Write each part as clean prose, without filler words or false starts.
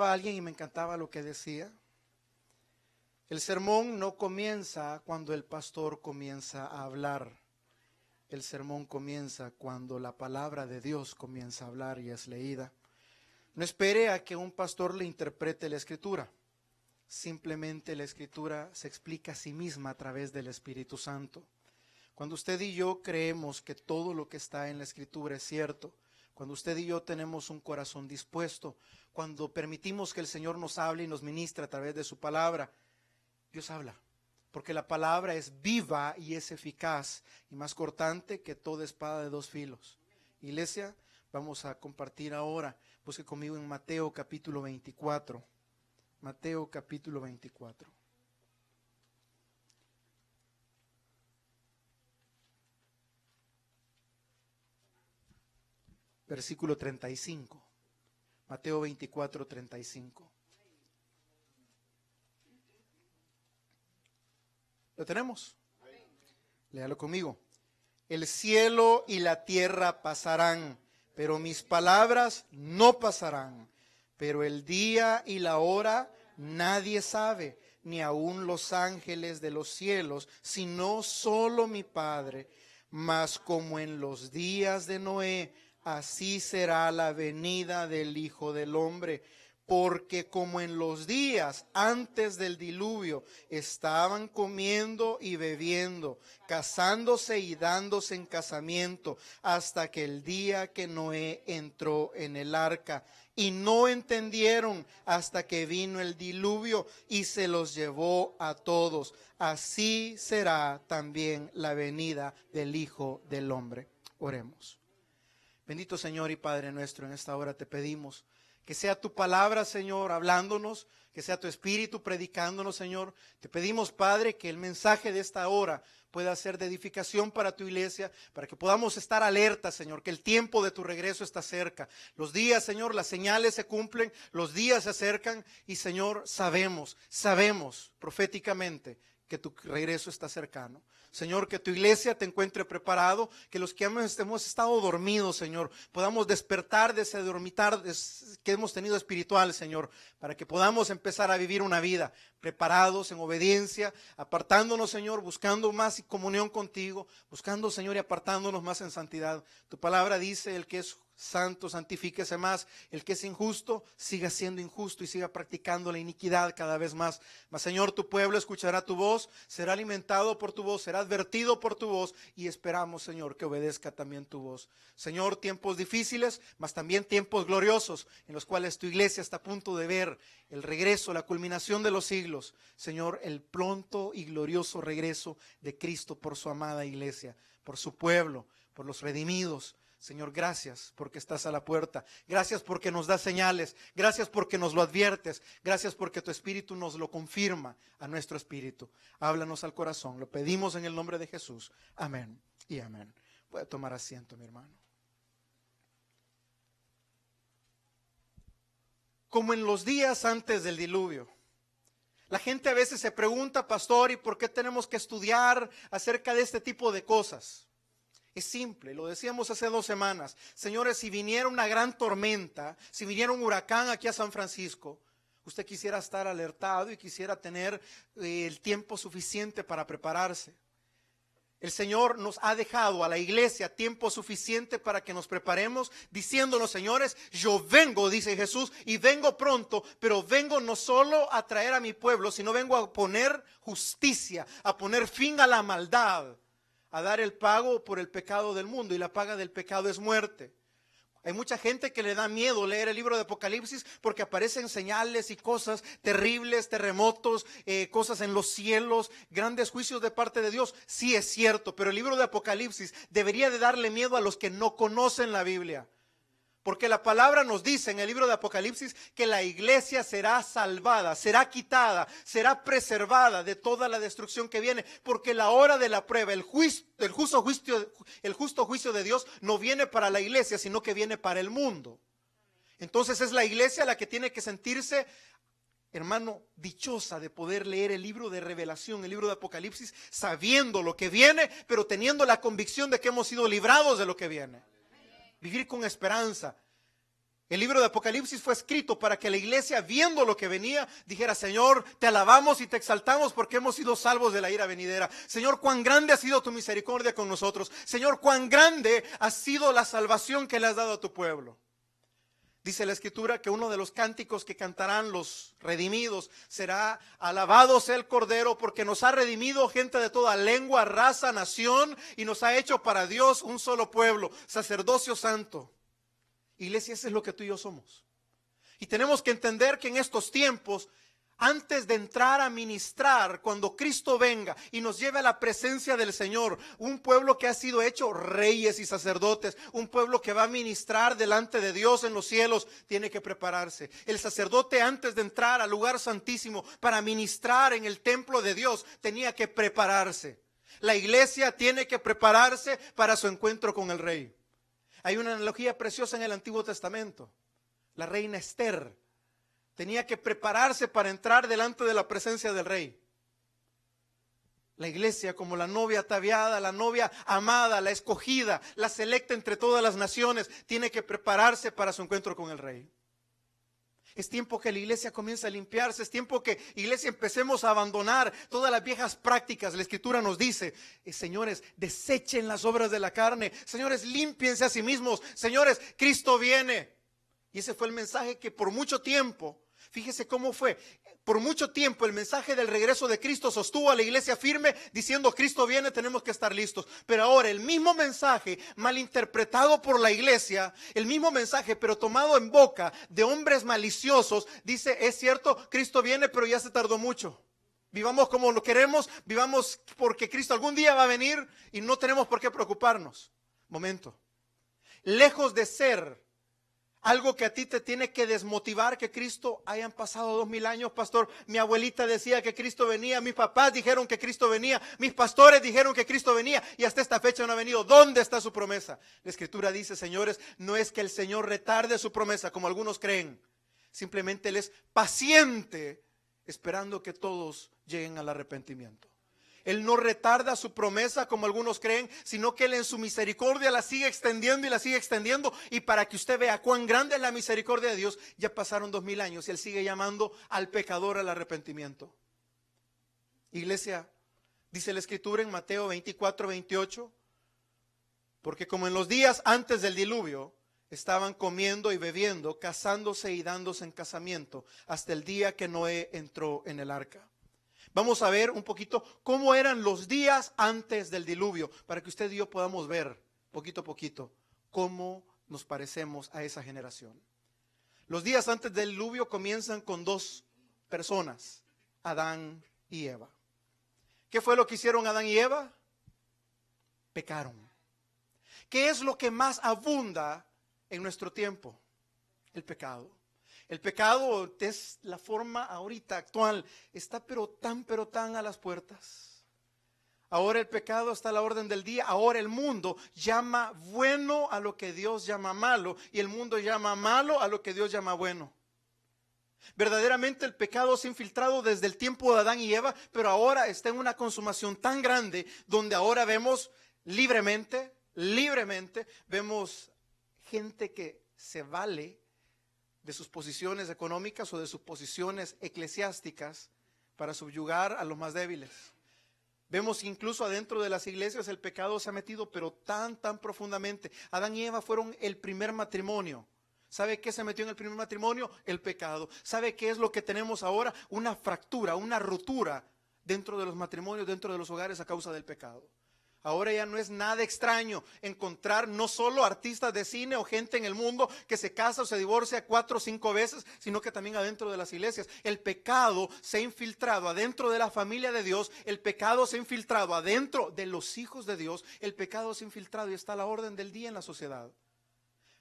A alguien y me encantaba lo que decía. El sermón no comienza cuando el pastor comienza a hablar. El sermón comienza cuando la palabra de Dios comienza a hablar y es leída. No espere a que un pastor le interprete la escritura. Simplemente la escritura se explica a sí misma a través del Espíritu Santo. Cuando usted y yo creemos que todo lo que está en la escritura es cierto, cuando usted y yo tenemos un corazón dispuesto, cuando permitimos que el Señor nos hable y nos ministre a través de su palabra, Dios habla, porque la palabra es viva y es eficaz y más cortante que toda espada de dos filos. Iglesia, vamos a compartir ahora. Busque conmigo en Mateo capítulo 24. Mateo capítulo 24. Versículo 35. Mateo 24, 35. ¿Lo tenemos? Léalo conmigo. El cielo y la tierra pasarán, pero mis palabras no pasarán. Pero el día y la hora nadie sabe, ni aun los ángeles de los cielos, sino solo mi Padre. Mas como en los días de Noé, así será la venida del Hijo del Hombre. Porque como en los días antes del diluvio estaban comiendo y bebiendo, casándose y dándose en casamiento, hasta que el día que Noé entró en el arca, y no entendieron hasta que vino el diluvio y se los llevó a todos. Así será también la venida del Hijo del Hombre. Oremos. Bendito Señor y Padre nuestro, en esta hora te pedimos que sea tu palabra, Señor, hablándonos, que sea tu espíritu predicándonos, Señor. Te pedimos, Padre, que el mensaje de esta hora pueda ser de edificación para tu iglesia, para que podamos estar alertas, Señor, que el tiempo de tu regreso está cerca. Los días, Señor, las señales se cumplen, los días se acercan y, Señor, sabemos proféticamente que tu regreso está cercano. Señor, que tu iglesia te encuentre preparado, que los que hemos estado dormidos, Señor, podamos despertar de ese dormitar que hemos tenido espiritual, Señor, para que podamos empezar a vivir una vida preparados en obediencia, apartándonos, Señor, buscando más comunión contigo, buscando, Señor, y apartándonos más en santidad. Tu palabra dice: el que es santo, santifíquese más. El que es injusto, siga siendo injusto y siga practicando la iniquidad cada vez más. Mas, Señor, tu pueblo escuchará tu voz, será alimentado por tu voz, será advertido por tu voz, y esperamos, Señor, que obedezca también tu voz. Señor, tiempos difíciles, mas también tiempos gloriosos, en los cuales tu iglesia está a punto de ver el regreso, la culminación de los siglos. Señor, el pronto y glorioso regreso de Cristo por su amada iglesia, por su pueblo, por los redimidos. Señor, gracias porque estás a la puerta. Gracias porque nos das señales. Gracias porque nos lo adviertes. Gracias porque tu espíritu nos lo confirma a nuestro espíritu. Háblanos al corazón. Lo pedimos en el nombre de Jesús. Amén y amén. Puede tomar asiento, mi hermano. Como en los días antes del diluvio. La gente a veces se pregunta, pastor, ¿y por qué tenemos que estudiar acerca de este tipo de cosas? Es simple, lo decíamos hace 2 semanas. Señores, si viniera una gran tormenta, si viniera un huracán aquí a San Francisco, usted quisiera estar alertado y quisiera tener el tiempo suficiente para prepararse. El Señor nos ha dejado a la iglesia tiempo suficiente para que nos preparemos, diciéndonos: señores, yo vengo, dice Jesús, y vengo pronto, pero vengo no solo a traer a mi pueblo, sino vengo a poner justicia, a poner fin a la maldad, a dar el pago por el pecado del mundo, y la paga del pecado es muerte. Hay mucha gente que le da miedo leer el libro de Apocalipsis porque aparecen señales y cosas terribles, terremotos, cosas en los cielos, grandes juicios de parte de Dios. Sí, es cierto, pero el libro de Apocalipsis debería de darle miedo a los que no conocen la Biblia. Porque la palabra nos dice en el libro de Apocalipsis que la iglesia será salvada, será quitada, será preservada de toda la destrucción que viene. Porque la hora de la prueba, el justo juicio de Dios no viene para la iglesia, sino que viene para el mundo. Entonces es la iglesia la que tiene que sentirse, hermano, dichosa de poder leer el libro de Revelación, el libro de Apocalipsis, sabiendo lo que viene, pero teniendo la convicción de que hemos sido librados de lo que viene. Vivir con esperanza. El libro de Apocalipsis fue escrito para que la iglesia, viendo lo que venía, dijera: Señor, te alabamos y te exaltamos porque hemos sido salvos de la ira venidera. Señor, cuán grande ha sido tu misericordia con nosotros. Señor, cuán grande ha sido la salvación que le has dado a tu pueblo. Dice la Escritura que uno de los cánticos que cantarán los redimidos será: alabado sea el Cordero, porque nos ha redimido gente de toda lengua, raza, nación, y nos ha hecho para Dios un solo pueblo, sacerdocio santo. Iglesia, eso es lo que tú y yo somos. Y tenemos que entender que en estos tiempos, antes de entrar a ministrar, cuando Cristo venga y nos lleve a la presencia del Señor, un pueblo que ha sido hecho reyes y sacerdotes, un pueblo que va a ministrar delante de Dios en los cielos, tiene que prepararse. El sacerdote, antes de entrar al lugar santísimo para ministrar en el templo de Dios, tenía que prepararse. La iglesia tiene que prepararse para su encuentro con el Rey. Hay una analogía preciosa en el Antiguo Testamento. La reina Esther tenía que prepararse para entrar delante de la presencia del Rey. La iglesia, como la novia ataviada, la novia amada, la escogida, la selecta entre todas las naciones, tiene que prepararse para su encuentro con el Rey. Es tiempo que la iglesia comience a limpiarse, es tiempo que iglesia empecemos a abandonar todas las viejas prácticas. La Escritura nos dice: señores, desechen las obras de la carne, señores, límpiense a sí mismos, señores, Cristo viene. Y ese fue el mensaje que por mucho tiempo, fíjese cómo fue, por mucho tiempo el mensaje del regreso de Cristo sostuvo a la iglesia firme diciendo: Cristo viene, tenemos que estar listos. Pero ahora el mismo mensaje malinterpretado por la iglesia, el mismo mensaje pero tomado en boca de hombres maliciosos, dice: es cierto, Cristo viene, pero ya se tardó mucho. Vivamos como lo queremos, vivamos porque Cristo algún día va a venir y no tenemos por qué preocuparnos. Momento. Lejos de ser algo que a ti te tiene que desmotivar que Cristo, hayan pasado 2000 años, pastor. Mi abuelita decía que Cristo venía, mis papás dijeron que Cristo venía, mis pastores dijeron que Cristo venía y hasta esta fecha no ha venido. ¿Dónde está su promesa? La Escritura dice, señores, no es que el Señor retarde su promesa como algunos creen. Simplemente Él es paciente esperando que todos lleguen al arrepentimiento. Él no retarda su promesa como algunos creen, sino que Él en su misericordia la sigue extendiendo y la sigue extendiendo. Y para que usted vea cuán grande es la misericordia de Dios, ya pasaron 2000 años y Él sigue llamando al pecador al arrepentimiento. Iglesia, dice la Escritura en Mateo 24:28, porque como en los días antes del diluvio, estaban comiendo y bebiendo, casándose y dándose en casamiento, hasta el día que Noé entró en el arca. Vamos a ver un poquito cómo eran los días antes del diluvio, para que usted y yo podamos ver poquito a poquito cómo nos parecemos a esa generación. Los días antes del diluvio comienzan con dos personas, Adán y Eva. ¿Qué fue lo que hicieron Adán y Eva? Pecaron. ¿Qué es lo que más abunda en nuestro tiempo? El pecado. El pecado es la forma ahorita actual, está pero tan a las puertas. Ahora el pecado está a la orden del día. Ahora el mundo llama bueno a lo que Dios llama malo, y el mundo llama malo a lo que Dios llama bueno. Verdaderamente el pecado se ha infiltrado desde el tiempo de Adán y Eva, pero ahora está en una consumación tan grande, donde ahora vemos libremente, vemos gente que se vale de sus posiciones económicas o de sus posiciones eclesiásticas para subyugar a los más débiles. Vemos incluso adentro de las iglesias el pecado se ha metido pero tan profundamente. Adán y Eva fueron el primer matrimonio. ¿Sabe qué se metió en el primer matrimonio? El pecado. ¿Sabe qué es lo que tenemos ahora? Una fractura, una rotura dentro de los matrimonios, dentro de los hogares a causa del pecado. Ahora ya no es nada extraño encontrar no solo artistas de cine o gente en el mundo que se casa o se divorcia 4 o 5 veces, sino que también adentro de las iglesias. El pecado se ha infiltrado adentro de la familia de Dios, el pecado se ha infiltrado adentro de los hijos de Dios, el pecado se ha infiltrado y está a la orden del día en la sociedad.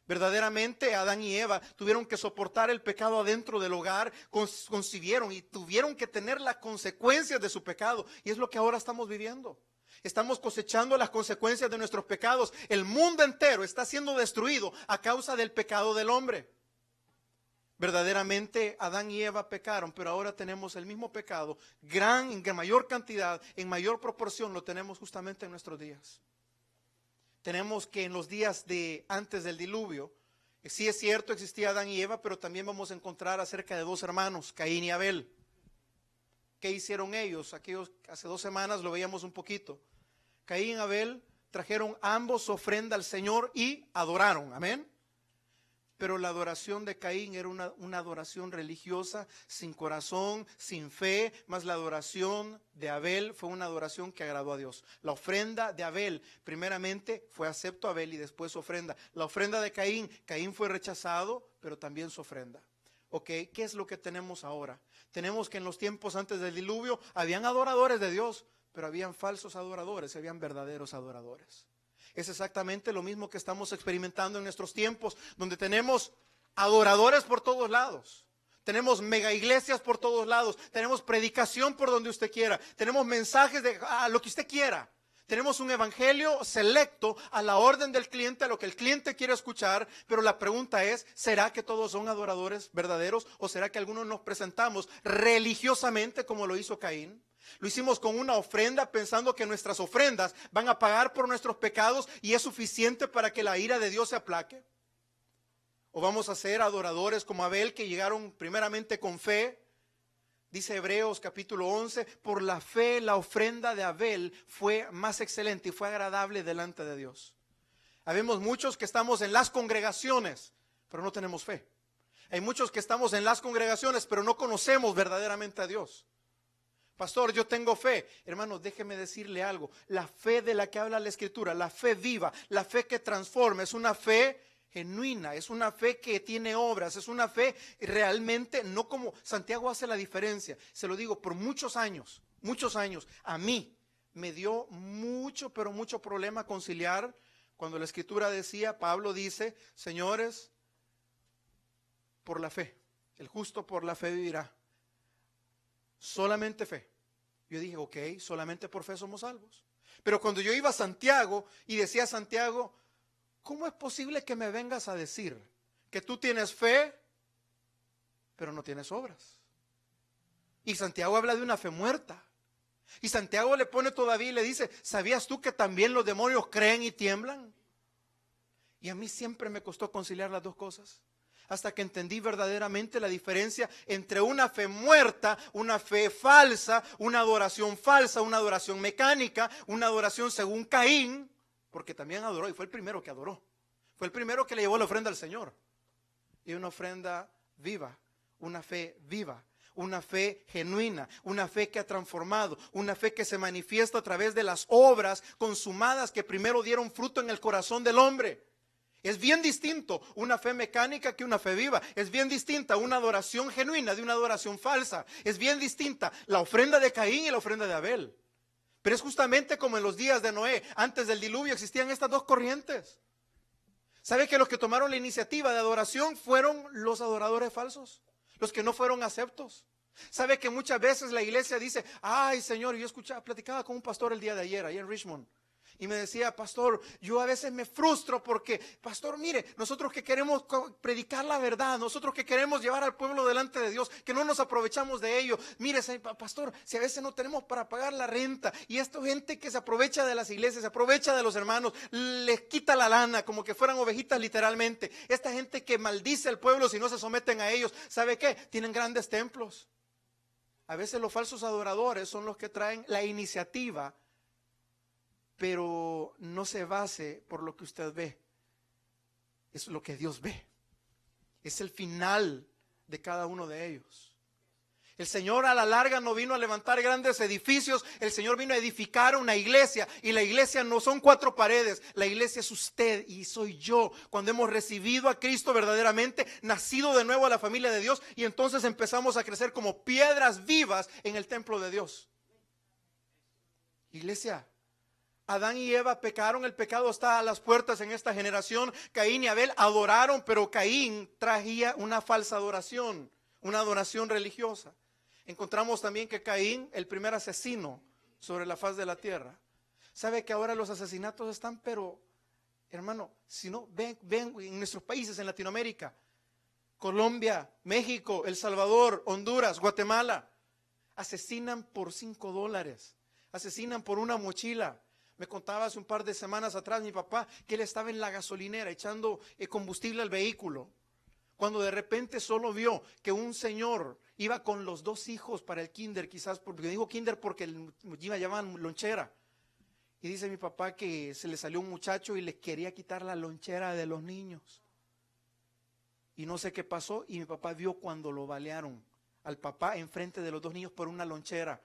Verdaderamente Adán y Eva tuvieron que soportar el pecado adentro del hogar, concibieron y tuvieron que tener las consecuencias de su pecado, y es lo que ahora estamos viviendo. Estamos cosechando las consecuencias de nuestros pecados. El mundo entero está siendo destruido a causa del pecado del hombre. Verdaderamente Adán y Eva pecaron, pero ahora tenemos el mismo pecado, en mayor cantidad, en mayor proporción, lo tenemos justamente en nuestros días. Tenemos que en los días de antes del diluvio Sí es cierto, existía Adán y Eva, pero también vamos a encontrar acerca de dos hermanos, Caín y Abel. ¿Qué hicieron ellos? Hace 2 semanas lo veíamos un poquito. Caín y Abel trajeron ambos ofrenda al Señor y adoraron, amén. Pero la adoración de Caín era una adoración religiosa, sin corazón, sin fe, más la adoración de Abel fue una adoración que agradó a Dios. La ofrenda de Abel, primeramente fue acepto a Abel y después su ofrenda. La ofrenda de Caín, Caín fue rechazado, pero también su ofrenda. Ok, ¿qué es lo que tenemos ahora? Tenemos que en los tiempos antes del diluvio habían adoradores de Dios, pero habían falsos adoradores, habían verdaderos adoradores. Es exactamente lo mismo que estamos experimentando en nuestros tiempos, donde tenemos adoradores por todos lados. Tenemos mega iglesias por todos lados. Tenemos predicación por donde usted quiera. Tenemos mensajes de lo que usted quiera. Tenemos un evangelio selecto a la orden del cliente, a lo que el cliente quiere escuchar. Pero la pregunta es, ¿será que todos son adoradores verdaderos? ¿O será que algunos nos presentamos religiosamente como lo hizo Caín? Lo hicimos con una ofrenda pensando que nuestras ofrendas van a pagar por nuestros pecados y es suficiente para que la ira de Dios se aplaque. O vamos a ser adoradores como Abel, que llegaron primeramente con fe. Dice Hebreos capítulo 11, por la fe la ofrenda de Abel fue más excelente y fue agradable delante de Dios. Habemos muchos que estamos en las congregaciones, pero no tenemos fe. Hay muchos que estamos en las congregaciones, pero no conocemos verdaderamente a Dios. Pastor, yo tengo fe. Hermano, déjeme decirle algo. La fe de la que habla la Escritura, la fe viva, la fe que transforma, es una fe genuina, es una fe que tiene obras, es una fe realmente, no como Santiago hace la diferencia. Se lo digo, por muchos años, a mí me dio mucho, pero mucho problema conciliar cuando la Escritura decía, Pablo dice, señores, por la fe, el justo por la fe vivirá. Solamente fe. Yo dije, ok, solamente por fe somos salvos. Pero cuando yo iba a Santiago y decía a Santiago, ¿cómo es posible que me vengas a decir que tú tienes fe, pero no tienes obras? Y Santiago habla de una fe muerta. Y Santiago le pone todavía y le dice, ¿sabías tú que también los demonios creen y tiemblan? Y a mí siempre me costó conciliar las dos cosas. Hasta que entendí verdaderamente la diferencia entre una fe muerta, una fe falsa, una adoración mecánica, una adoración según Caín, porque también adoró y fue el primero que adoró. Fue el primero que le llevó la ofrenda al Señor. Y una ofrenda viva, una fe viva, una fe genuina, una fe que ha transformado, una fe que se manifiesta a través de las obras consumadas que primero dieron fruto en el corazón del hombre. Es bien distinto una fe mecánica que una fe viva. Es bien distinta una adoración genuina de una adoración falsa. Es bien distinta la ofrenda de Caín y la ofrenda de Abel. Pero es justamente como en los días de Noé. Antes del diluvio existían estas dos corrientes. ¿Sabe que los que tomaron la iniciativa de adoración fueron los adoradores falsos? Los que no fueron aceptos. ¿Sabe que muchas veces la iglesia dice, ay Señor, yo platicaba con un pastor el día de ayer, ahí en Richmond. Y me decía, pastor, yo a veces me frustro porque, pastor, mire, nosotros que queremos predicar la verdad, nosotros que queremos llevar al pueblo delante de Dios, que no nos aprovechamos de ello. Mire, pastor, si a veces no tenemos para pagar la renta y esta gente que se aprovecha de las iglesias, se aprovecha de los hermanos, les quita la lana como que fueran ovejitas literalmente. Esta gente que maldice al pueblo si no se someten a ellos, ¿sabe qué? Tienen grandes templos. A veces los falsos adoradores son los que traen la iniciativa, pero no se base por lo que usted ve, es lo que Dios ve, es el final de cada uno de ellos. El Señor a la larga no vino a levantar grandes edificios, el Señor vino a edificar una iglesia, y la iglesia no son 4 paredes, la iglesia es usted y soy yo, cuando hemos recibido a Cristo verdaderamente, nacido de nuevo a la familia de Dios, y entonces empezamos a crecer como piedras vivas en el templo de Dios. Iglesia, Adán y Eva pecaron, el pecado está a las puertas en esta generación. Caín y Abel adoraron, pero Caín traía una falsa adoración, una adoración religiosa. Encontramos también que Caín, el primer asesino sobre la faz de la tierra. ¿Sabe que ahora los asesinatos están, pero, hermano, si no, ven en nuestros países, en Latinoamérica, Colombia, México, El Salvador, Honduras, Guatemala, asesinan por $5, asesinan por una mochila. Me contaba hace un par de semanas atrás mi papá que él estaba en la gasolinera echando combustible al vehículo, cuando de repente solo vio que un señor iba con los dos hijos para el kinder, quizás, porque digo kinder porque llamaban lonchera. Y dice mi papá que se le salió un muchacho y le quería quitar la lonchera de los niños. Y no sé qué pasó, y mi papá vio cuando lo balearon al papá enfrente de los dos niños por una lonchera.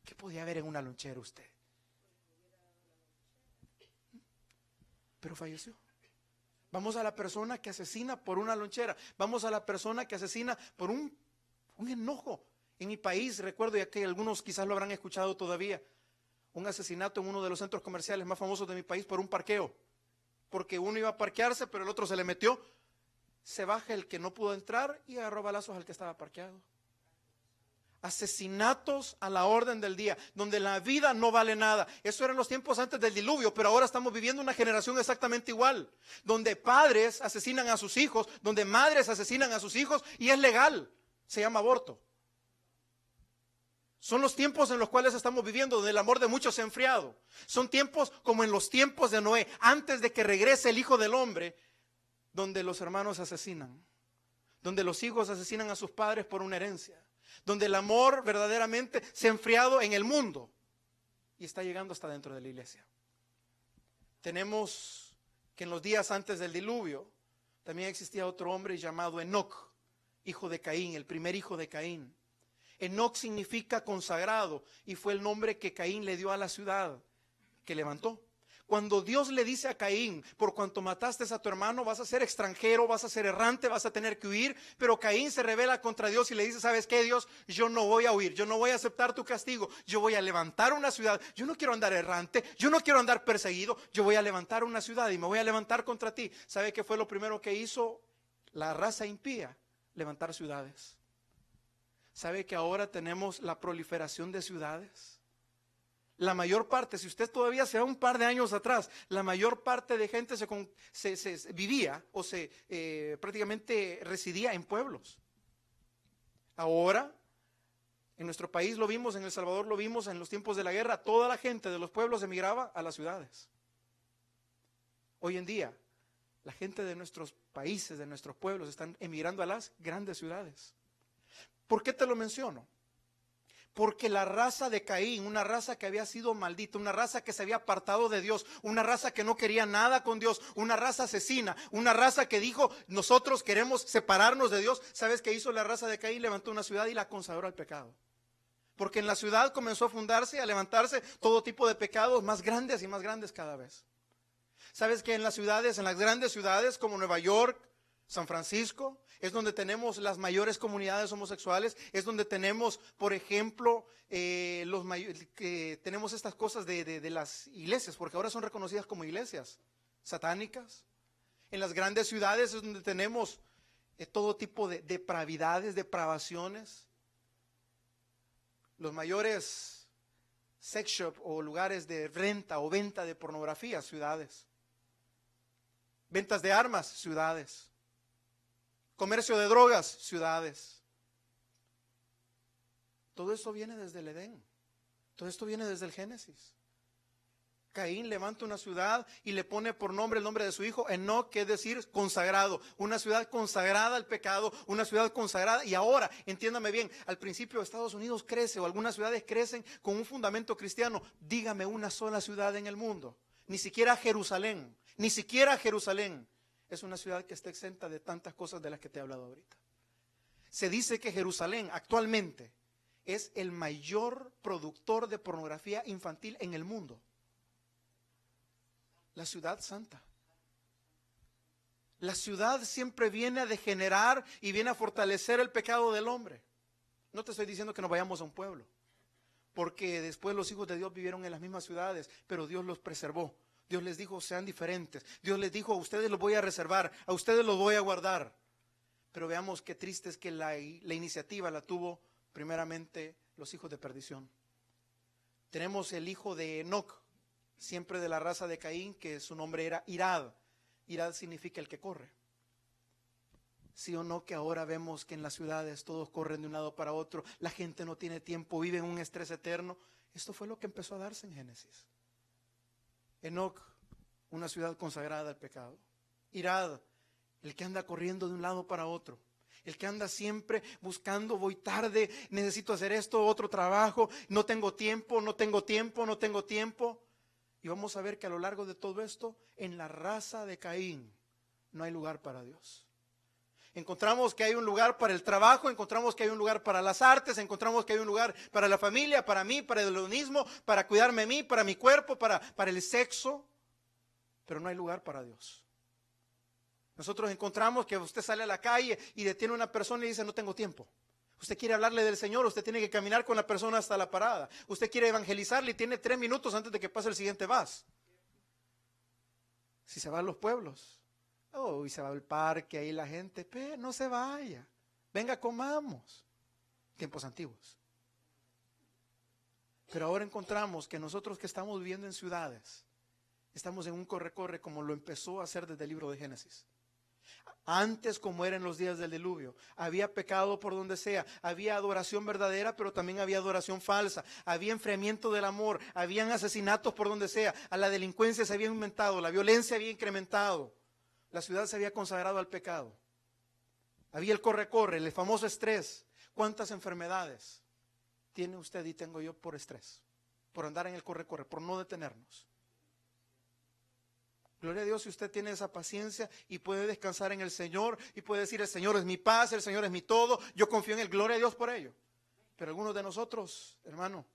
¿Qué podía haber en una lonchera usted? Pero falleció. Vamos a la persona que asesina por una lonchera. Vamos a la persona que asesina por un enojo. En mi país, recuerdo, ya que algunos quizás lo habrán escuchado todavía, un asesinato en uno de los centros comerciales más famosos de mi país por un parqueo. Porque uno iba a parquearse, pero el otro se le metió. Se baja el que no pudo entrar y agarró balazos al que estaba parqueado. Asesinatos a la orden del día, donde la vida no vale nada. Eso eran los tiempos antes del diluvio, pero ahora estamos viviendo una generación exactamente igual, donde padres asesinan a sus hijos, donde madres asesinan a sus hijos y es legal, se llama aborto. Son los tiempos en los cuales estamos viviendo, donde el amor de muchos se ha enfriado. Son tiempos como en los tiempos de Noé, antes de que regrese el Hijo del Hombre, donde los hermanos asesinan, donde los hijos asesinan a sus padres por una herencia, donde el amor verdaderamente se ha enfriado en el mundo y está llegando hasta dentro de la iglesia. Tenemos que en los días antes del diluvio también existía otro hombre llamado Enoc, hijo de Caín, el primer hijo de Caín. Enoc significa consagrado y fue el nombre que Caín le dio a la ciudad que levantó. Cuando Dios le dice a Caín, por cuanto mataste a tu hermano, vas a ser extranjero, vas a ser errante, vas a tener que huir, pero Caín se rebela contra Dios y le dice, ¿sabes qué, Dios? Yo no voy a huir, yo no voy a aceptar tu castigo, yo voy a levantar una ciudad, yo no quiero andar errante, yo no quiero andar perseguido, yo voy a levantar una ciudad y me voy a levantar contra ti. ¿Sabe qué fue lo primero que hizo la raza impía? Levantar ciudades. ¿Sabe que ahora tenemos la proliferación de ciudades? La mayor parte, si usted todavía se va un par de años atrás, la mayor parte de gente se vivía o prácticamente residía en pueblos. Ahora, en nuestro país lo vimos, en El Salvador lo vimos, en los tiempos de la guerra, toda la gente de los pueblos emigraba a las ciudades. Hoy en día, la gente de nuestros países, de nuestros pueblos, están emigrando a las grandes ciudades. ¿Por qué te lo menciono? Porque la raza de Caín, una raza que había sido maldita, una raza que se había apartado de Dios, una raza que no quería nada con Dios, una raza asesina, una raza que dijo, nosotros queremos separarnos de Dios. ¿Sabes qué hizo la raza de Caín? Levantó una ciudad y la consagró al pecado. Porque en la ciudad comenzó a fundarse, a levantarse todo tipo de pecados más grandes y más grandes cada vez. ¿Sabes que en las ciudades, en las grandes ciudades como Nueva York, San Francisco, es donde tenemos las mayores comunidades homosexuales? Es donde tenemos, por ejemplo, tenemos estas cosas de las iglesias, porque ahora son reconocidas como iglesias satánicas. En las grandes ciudades es donde tenemos todo tipo de depravaciones. Los mayores sex shop o lugares de renta o venta de pornografía, ciudades. Ventas de armas, ciudades. Comercio de drogas, ciudades. Todo esto viene desde el Edén. Todo esto viene desde el Génesis. Caín levanta una ciudad y le pone por nombre el nombre de su hijo, Enoc, que es decir, consagrado. Una ciudad consagrada al pecado, una ciudad consagrada. Y ahora, entiéndame bien, al principio Estados Unidos crece o algunas ciudades crecen con un fundamento cristiano. Dígame una sola ciudad en el mundo. Ni siquiera Jerusalén. Ni siquiera Jerusalén es una ciudad que está exenta de tantas cosas de las que te he hablado ahorita. Se dice que Jerusalén actualmente es el mayor productor de pornografía infantil en el mundo. La ciudad santa. La ciudad siempre viene a degenerar y viene a fortalecer el pecado del hombre. No te estoy diciendo que nos vayamos a un pueblo, porque después los hijos de Dios vivieron en las mismas ciudades, pero Dios los preservó. Dios les dijo, sean diferentes. Dios les dijo, a ustedes los voy a reservar, a ustedes los voy a guardar. Pero veamos qué triste es que la iniciativa la tuvo primeramente los hijos de perdición. Tenemos el hijo de Enoc, siempre de la raza de Caín, que su nombre era Irad. Irad significa el que corre. Sí o no que ahora vemos que en las ciudades todos corren de un lado para otro, la gente no tiene tiempo, vive en un estrés eterno. Esto fue lo que empezó a darse en Génesis. Enoc, una ciudad consagrada al pecado. Irad, el que anda corriendo de un lado para otro. El que anda siempre buscando, voy tarde, necesito hacer esto, otro trabajo, no tengo tiempo. Y vamos a ver que a lo largo de todo esto, en la raza de Caín, no hay lugar para Dios. Encontramos que hay un lugar para el trabajo, encontramos que hay un lugar para las artes, encontramos que hay un lugar para la familia, para mí, para el hedonismo, para cuidarme a mí, para mi cuerpo, para el sexo, pero no hay lugar para Dios. Nosotros encontramos que usted sale a la calle y detiene a una persona y dice, no tengo tiempo. Usted quiere hablarle del Señor, usted tiene que caminar con la persona hasta la parada. Usted quiere evangelizarle y tiene 3 minutos antes de que pase el siguiente vas. Si se va a los pueblos, y se va al parque, ahí la gente, no se vaya, venga, comamos. Tiempos antiguos. Pero ahora encontramos que nosotros que estamos viviendo en ciudades, estamos en un corre-corre como lo empezó a hacer desde el libro de Génesis. Antes, como era en los días del diluvio, había pecado por donde sea, había adoración verdadera, pero también había adoración falsa, había enfriamiento del amor, habían asesinatos por donde sea, a la delincuencia se había aumentado, la violencia había incrementado, la ciudad se había consagrado al pecado, había el corre-corre, el famoso estrés. ¿Cuántas enfermedades tiene usted y tengo yo por estrés? Por andar en el corre-corre, por no detenernos. Gloria a Dios si usted tiene esa paciencia y puede descansar en el Señor y puede decir, el Señor es mi paz, el Señor es mi todo, yo confío en Él, gloria a Dios por ello. Pero algunos de nosotros, hermano,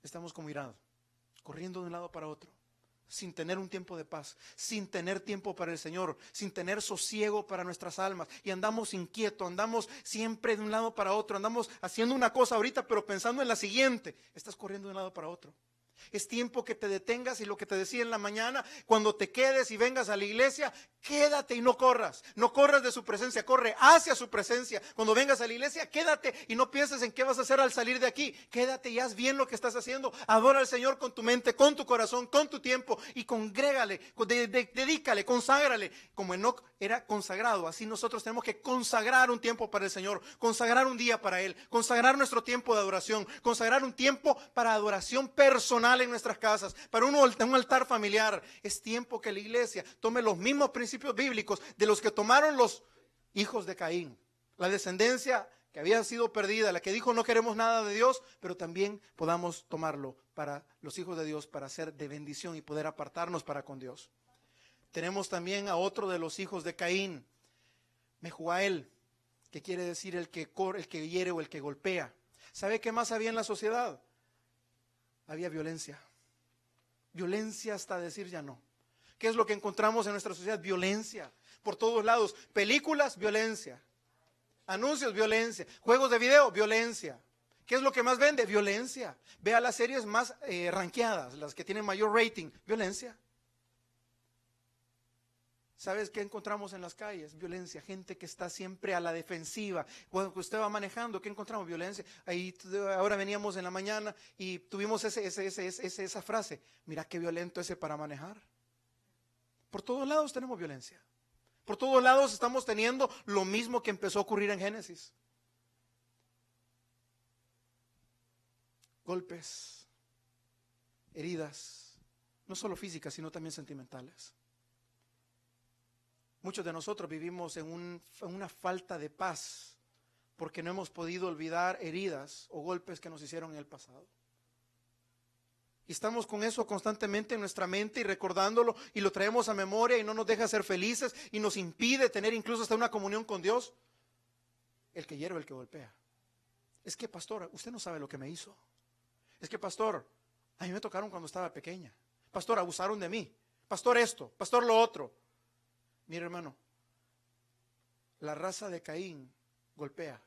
estamos como irados, corriendo de un lado para otro, sin tener un tiempo de paz, sin tener tiempo para el Señor, sin tener sosiego para nuestras almas, y andamos inquietos, andamos siempre de un lado para otro, andamos haciendo una cosa ahorita pero pensando en la siguiente, estás corriendo de un lado para otro. Es tiempo que te detengas y lo que te decía en la mañana, cuando te quedes y vengas a la iglesia, quédate y no corras de su presencia, corre hacia su presencia. Cuando vengas a la iglesia, quédate y no pienses en qué vas a hacer al salir de aquí, quédate y haz bien lo que estás haciendo, adora al Señor con tu mente, con tu corazón, con tu tiempo y congrégale, dedícale, conságrale, como Enoc era consagrado, así nosotros tenemos que consagrar un tiempo para el Señor, consagrar un día para Él, consagrar nuestro tiempo de adoración, consagrar un tiempo para adoración personal en nuestras casas, para un altar familiar. Es tiempo que la iglesia tome los mismos principios bíblicos de los que tomaron los hijos de Caín, la descendencia que había sido perdida, la que dijo no queremos nada de Dios, pero también podamos tomarlo para los hijos de Dios, para ser de bendición y poder apartarnos para con Dios. Tenemos también a otro de los hijos de Caín, Mehujael, que quiere decir el que hiere o el que golpea. ¿Sabe qué más había en la sociedad? Había violencia hasta decir ya no. ¿Qué es lo que encontramos en nuestra sociedad? Violencia, por todos lados, películas, violencia, anuncios, violencia, juegos de video, violencia. ¿Qué es lo que más vende? Violencia. Vea las series más rankeadas, las que tienen mayor rating, violencia. ¿Sabes qué encontramos en las calles? Violencia, gente que está siempre a la defensiva. Cuando usted va manejando, ¿qué encontramos? Violencia. Ahora veníamos en la mañana y tuvimos esa frase, mira qué violento ese para manejar. Por todos lados tenemos violencia. Por todos lados estamos teniendo lo mismo que empezó a ocurrir en Génesis. Golpes, heridas, no solo físicas, sino también sentimentales. Muchos de nosotros vivimos en una falta de paz porque no hemos podido olvidar heridas o golpes que nos hicieron en el pasado. Y estamos con eso constantemente en nuestra mente y recordándolo y lo traemos a memoria y no nos deja ser felices y nos impide tener incluso hasta una comunión con Dios. El que hiere o el que golpea. Es que pastor, usted no sabe lo que me hizo. Es que pastor, a mí me tocaron cuando estaba pequeña. Pastor, abusaron de mí. Pastor esto, pastor lo otro. Mira hermano, la raza de Caín golpea.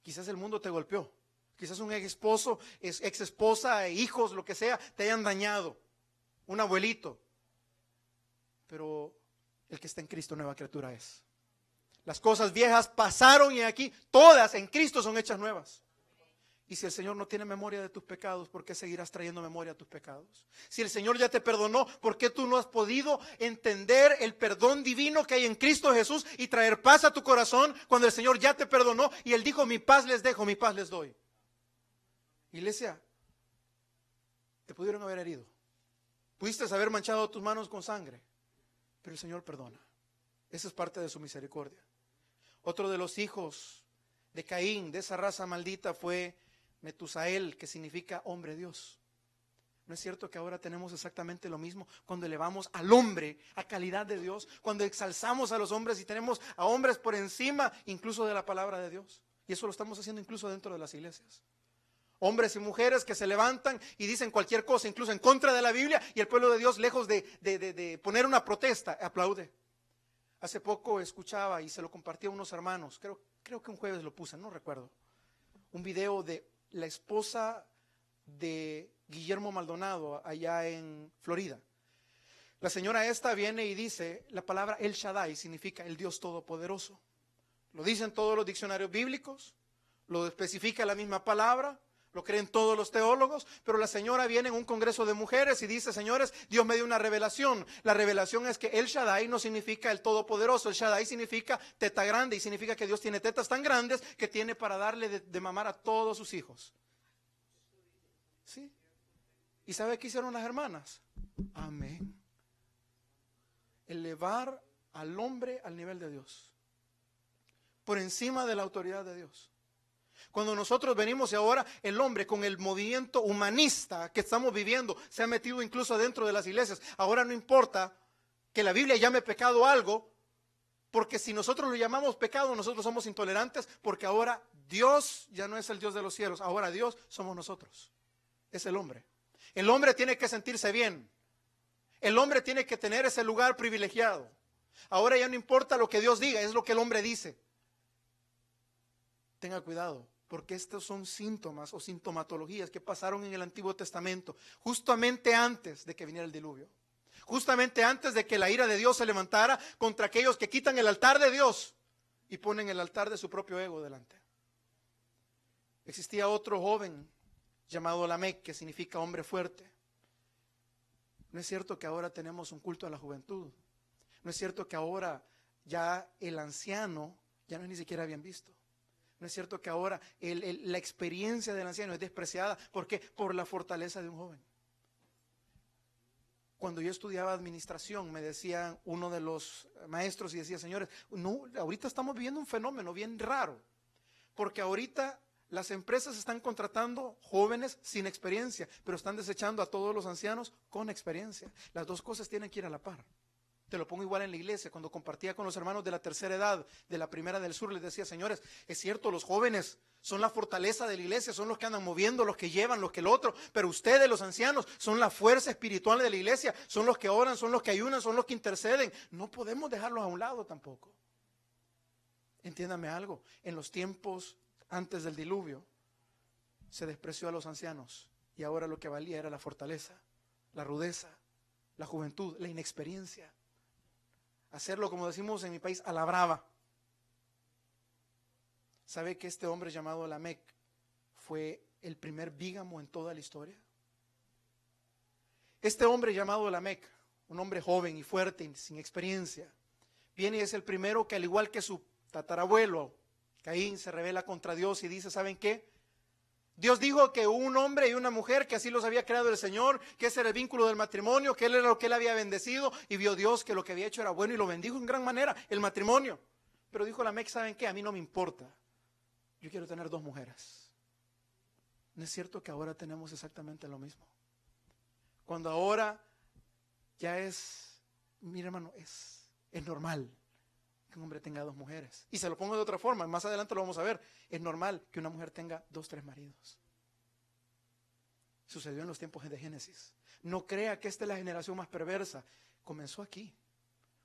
Quizás el mundo te golpeó. Quizás un ex esposo, ex esposa, hijos, lo que sea, te hayan dañado. Un abuelito. Pero el que está en Cristo nueva criatura es. Las cosas viejas pasaron y aquí todas en Cristo son hechas nuevas. Y si el Señor no tiene memoria de tus pecados, ¿por qué seguirás trayendo memoria a tus pecados? Si el Señor ya te perdonó, ¿por qué tú no has podido entender el perdón divino que hay en Cristo Jesús y traer paz a tu corazón cuando el Señor ya te perdonó y Él dijo, mi paz les dejo, mi paz les doy? Iglesia, te pudieron haber herido, Pudiste haber manchado tus manos con sangre, pero el Señor perdona. Esa es parte de su misericordia. Otro de los hijos de Caín, de esa raza maldita, fue Metusael, que significa hombre Dios. ¿No es cierto que ahora tenemos exactamente lo mismo? Cuando elevamos al hombre a calidad de Dios, cuando exalzamos a los hombres y tenemos a hombres por encima incluso de la palabra de Dios. Y eso lo estamos haciendo incluso dentro de las iglesias. Hombres y mujeres que se levantan y dicen cualquier cosa, incluso en contra de la Biblia, y el pueblo de Dios, lejos de poner una protesta, aplaude. Hace poco escuchaba y se lo compartí a unos hermanos, creo que un jueves lo puse, no recuerdo, un video de la esposa de Guillermo Maldonado allá en Florida. La señora esta viene y dice, la palabra El Shaddai significa el Dios Todopoderoso. Lo dicen todos los diccionarios bíblicos, lo especifica la misma palabra, lo creen todos los teólogos, pero la señora viene en un congreso de mujeres y dice, señores, Dios me dio una revelación. La revelación es que El Shaddai no significa el Todopoderoso, El Shaddai significa teta grande y significa que Dios tiene tetas tan grandes que tiene para darle de mamar a todos sus hijos. ¿Sí? ¿Y sabe qué hicieron las hermanas? Amén. Elevar al hombre al nivel de Dios, por encima de la autoridad de Dios. Cuando nosotros venimos y ahora el hombre con el movimiento humanista que estamos viviendo se ha metido incluso dentro de las iglesias. Ahora no importa que la Biblia llame pecado algo, porque si nosotros lo llamamos pecado, nosotros somos intolerantes, porque ahora Dios ya no es el Dios de los cielos, ahora Dios somos nosotros, es el hombre. El hombre tiene que sentirse bien, el hombre tiene que tener ese lugar privilegiado. Ahora ya no importa lo que Dios diga, es lo que el hombre dice. Tenga cuidado, porque estos son síntomas o sintomatologías que pasaron en el Antiguo Testamento, justamente antes de que viniera el diluvio, justamente antes de que la ira de Dios se levantara contra aquellos que quitan el altar de Dios y ponen el altar de su propio ego delante. Existía otro joven llamado Lamec, que significa hombre fuerte. No es cierto que ahora tenemos un culto a la juventud. No es cierto que ahora ya el anciano ya no es ni siquiera bien visto. No es cierto que ahora la experiencia del anciano es despreciada. ¿Por qué? Por la fortaleza de un joven. Cuando yo estudiaba administración, me decía uno de los maestros y decía, señores, no, ahorita estamos viviendo un fenómeno bien raro, porque ahorita las empresas están contratando jóvenes sin experiencia, pero están desechando a todos los ancianos con experiencia. Las dos cosas tienen que ir a la par. Te lo pongo igual en la iglesia, cuando compartía con los hermanos de la tercera edad, de la primera del sur, les decía, señores, es cierto, los jóvenes son la fortaleza de la iglesia, son los que andan moviendo, los que llevan, los que el otro, pero ustedes, los ancianos, son la fuerza espiritual de la iglesia, son los que oran, son los que ayunan, son los que interceden. No podemos dejarlos a un lado tampoco. Entiéndame algo, en los tiempos antes del diluvio se despreció a los ancianos y ahora lo que valía era la fortaleza, la rudeza, la juventud, la inexperiencia. Hacerlo, como decimos en mi país, a la brava. ¿Sabe que este hombre llamado Lamec fue el primer bígamo en toda la historia? Este hombre llamado Lamec, un hombre joven y fuerte y sin experiencia, viene y es el primero que, al igual que su tatarabuelo Caín, se rebela contra Dios y dice, ¿saben qué? Dios dijo que un hombre y una mujer, que así los había creado el Señor, que ese era el vínculo del matrimonio, que él era lo que él había bendecido, y vio Dios que lo que había hecho era bueno y lo bendijo en gran manera, el matrimonio. Pero dijo Lamec, ¿saben qué? A mí no me importa, yo quiero tener 2 mujeres. ¿No es cierto que ahora tenemos exactamente lo mismo? Cuando ahora ya es, mira hermano, es normal que un hombre tenga 2 mujeres. Y se lo pongo de otra forma, más adelante lo vamos a ver. Es normal que una mujer tenga 2, 3 maridos. Sucedió en los tiempos de Génesis. No crea que esta es la generación más perversa. Comenzó aquí.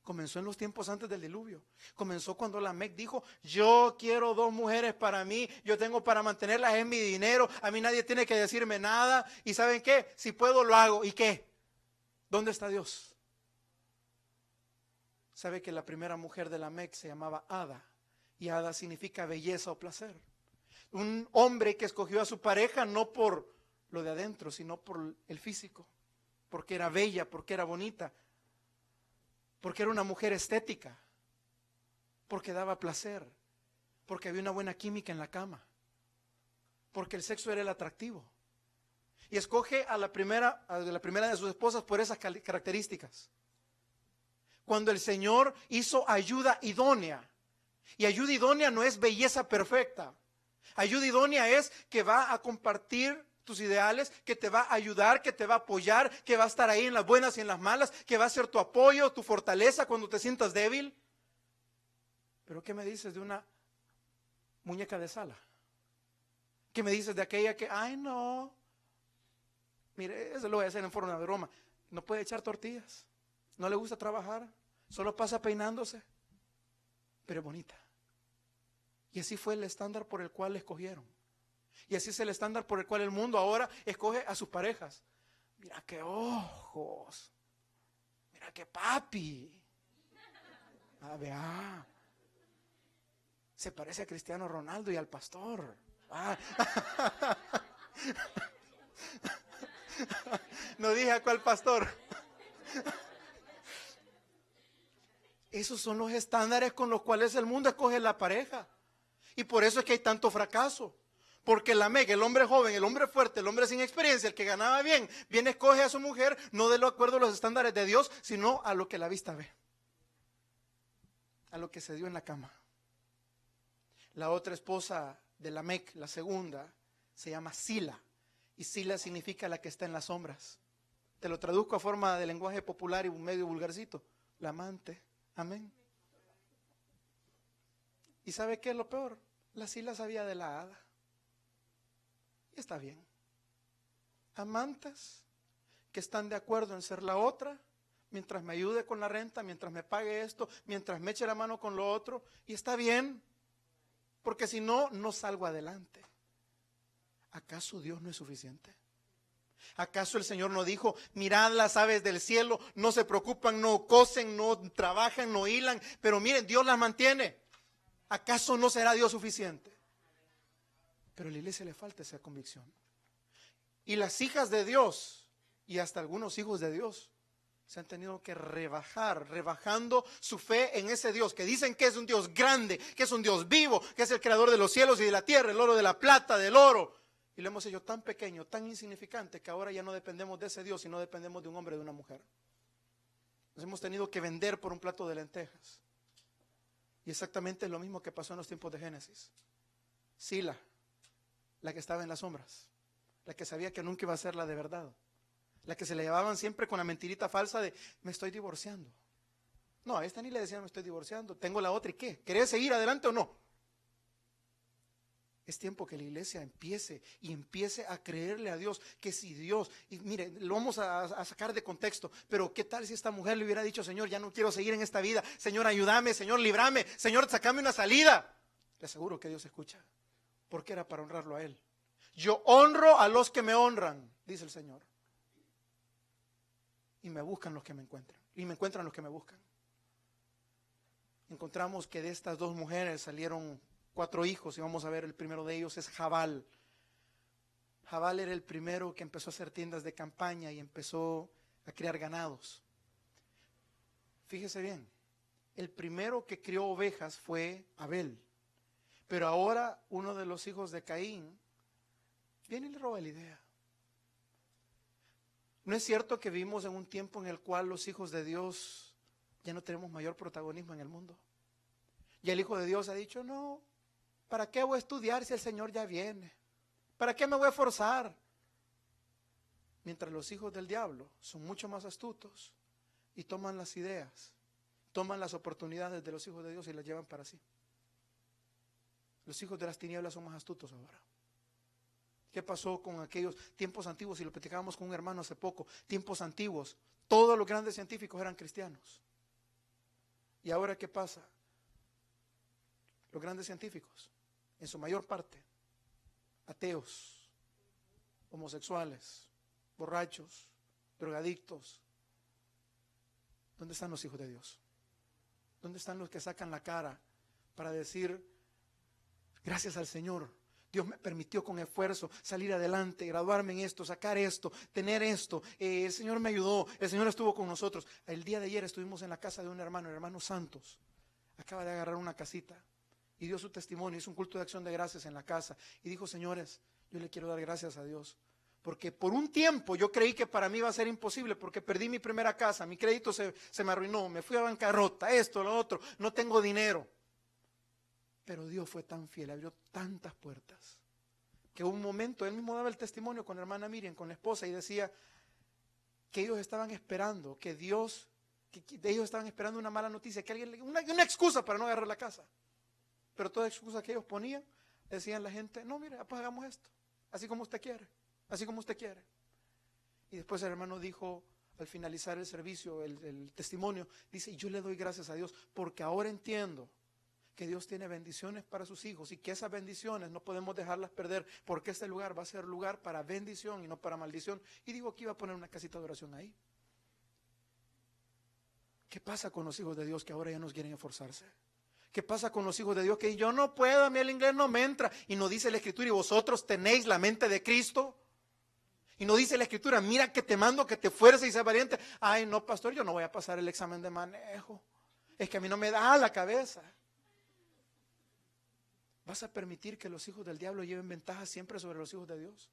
Comenzó en los tiempos antes del diluvio. Comenzó cuando Lamec dijo, yo quiero 2 mujeres para mí, yo tengo para mantenerlas, es mi dinero, a mí nadie tiene que decirme nada. ¿Y saben qué? Si puedo lo hago. ¿Y qué? ¿Dónde está Dios? ¿Sabe que la primera mujer de Lamec se llamaba Ada? Y Ada significa belleza o placer. Un hombre que escogió a su pareja no por lo de adentro, sino por el físico. Porque era bella, porque era bonita. Porque era una mujer estética. Porque daba placer. Porque había una buena química en la cama. Porque el sexo era el atractivo. Y escoge a la primera de sus esposas por esas características. Cuando el Señor hizo ayuda idónea. Y ayuda idónea no es belleza perfecta. Ayuda idónea es que va a compartir tus ideales, que te va a ayudar, que te va a apoyar, que va a estar ahí en las buenas y en las malas, que va a ser tu apoyo, tu fortaleza cuando te sientas débil. Pero ¿qué me dices de una muñeca de sala? ¿Qué me dices de aquella que, ay no, mire, eso lo voy a hacer en forma de broma, no puede echar tortillas, no le gusta trabajar, solo pasa peinándose, pero es bonita? Y así fue el estándar por el cual le escogieron. Y así es el estándar por el cual el mundo ahora escoge a sus parejas. Mira qué ojos, mira qué papi. Vea, se parece a Cristiano Ronaldo y al pastor. No dije a cuál pastor. Esos son los estándares con los cuales el mundo escoge la pareja. Y por eso es que hay tanto fracaso. Porque Lamec, el hombre joven, el hombre fuerte, el hombre sin experiencia, el que ganaba bien, viene, escoge a su mujer, no de acuerdo a los estándares de Dios, sino a lo que la vista ve. A lo que se dio en la cama. La otra esposa de Lamec, la segunda, se llama Sila. Y Sila significa la que está en las sombras. Te lo traduzco a forma de lenguaje popular y medio vulgarcito. La amante. Amén. ¿Y sabe qué es lo peor? La Sila sabía de la hada. Y está bien. Amantes que están de acuerdo en ser la otra, mientras me ayude con la renta, mientras me pague esto, mientras me eche la mano con lo otro. Y está bien, porque si no, no salgo adelante. ¿Acaso Dios no es suficiente? ¿Acaso el Señor no dijo, mirad las aves del cielo, no se preocupan, no cosen, no trabajan, no hilan, pero miren, Dios las mantiene? ¿Acaso no será Dios suficiente? Pero a la iglesia le falta esa convicción. Y las hijas de Dios, y hasta algunos hijos de Dios, se han tenido que rebajando su fe en ese Dios, que dicen que es un Dios grande, que es un Dios vivo, que es el creador de los cielos y de la tierra, el oro de la plata, del oro. Y lo hemos hecho tan pequeño, tan insignificante, que ahora ya no dependemos de ese Dios, sino dependemos de un hombre y de una mujer. Nos hemos tenido que vender por un plato de lentejas. Y exactamente es lo mismo que pasó en los tiempos de Génesis. Sila, la que estaba en las sombras, la que sabía que nunca iba a ser la de verdad, la que se le llevaban siempre con la mentirita falsa de, me estoy divorciando. No, a esta ni le decían, me estoy divorciando, tengo la otra, ¿y qué? ¿Querés seguir adelante o no? Es tiempo que la iglesia empiece a creerle a Dios, que si Dios, y mire, lo vamos a sacar de contexto, pero ¿qué tal si esta mujer le hubiera dicho, Señor, ya no quiero seguir en esta vida, Señor, ayúdame, Señor, líbrame, Señor, sacame una salida? Le aseguro que Dios escucha, porque era para honrarlo a Él. Yo honro a los que me honran, dice el Señor, y me buscan los que me encuentran, y me encuentran los que me buscan. Encontramos que de estas dos mujeres salieron 4 hijos, y vamos a ver, el primero de ellos es Jabal. Jabal era el primero que empezó a hacer tiendas de campaña y empezó a criar ganados. Fíjese bien, el primero que crió ovejas fue Abel, pero ahora uno de los hijos de Caín viene y le roba la idea. ¿No es cierto que vivimos en un tiempo en el cual los hijos de Dios ya no tenemos mayor protagonismo en el mundo? Y el Hijo de Dios ha dicho, no, ¿para qué voy a estudiar si el Señor ya viene? ¿Para qué me voy a forzar? Mientras los hijos del diablo son mucho más astutos y toman las ideas, toman las oportunidades de los hijos de Dios y las llevan para sí. Los hijos de las tinieblas son más astutos ahora. ¿Qué pasó con aquellos tiempos antiguos? Y lo platicábamos con un hermano hace poco. Tiempos antiguos, todos los grandes científicos eran cristianos. ¿Y ahora qué pasa? Los grandes científicos, en su mayor parte, ateos, homosexuales, borrachos, drogadictos. ¿Dónde están los hijos de Dios? ¿Dónde están los que sacan la cara para decir, gracias al Señor, Dios me permitió con esfuerzo salir adelante, graduarme en esto, sacar esto, tener esto, el Señor me ayudó, el Señor estuvo con nosotros? El día de ayer estuvimos en la casa de un hermano, el hermano Santos, acaba de agarrar una casita y dio su testimonio, hizo un culto de acción de gracias en la casa y dijo, señores, yo le quiero dar gracias a Dios, Porque por un tiempo yo creí que para mí iba a ser imposible, porque perdí mi primera casa, mi crédito se me arruinó, me fui a bancarrota, esto, lo otro, no tengo dinero. Pero Dios fue tan fiel, abrió tantas puertas, que hubo un momento, él mismo daba el testimonio con la hermana Miriam, con la esposa, y decía que ellos estaban esperando, que ellos estaban esperando una mala noticia, que alguien, una excusa para no agarrar la casa. Pero toda excusa que ellos ponían, decían la gente, no, mire, pues hagamos esto, así como usted quiere, así como usted quiere. Y después el hermano dijo, al finalizar el servicio, el testimonio, dice, yo le doy gracias a Dios, porque ahora entiendo que Dios tiene bendiciones para sus hijos y que esas bendiciones no podemos dejarlas perder, porque este lugar va a ser lugar para bendición y no para maldición. Y digo que iba a poner una casita de oración ahí. ¿Qué pasa con los hijos de Dios que ahora ya no quieren esforzarse? ¿Qué pasa con los hijos de Dios que yo no puedo, a mí el inglés no me entra? Y nos dice la Escritura, y vosotros tenéis la mente de Cristo. Y nos dice la Escritura, mira que te mando que te esfuerces y seas valiente. Ay, no, pastor, yo no voy a pasar el examen de manejo. Es que a mí no me da la cabeza. ¿Vas a permitir que los hijos del diablo lleven ventaja siempre sobre los hijos de Dios?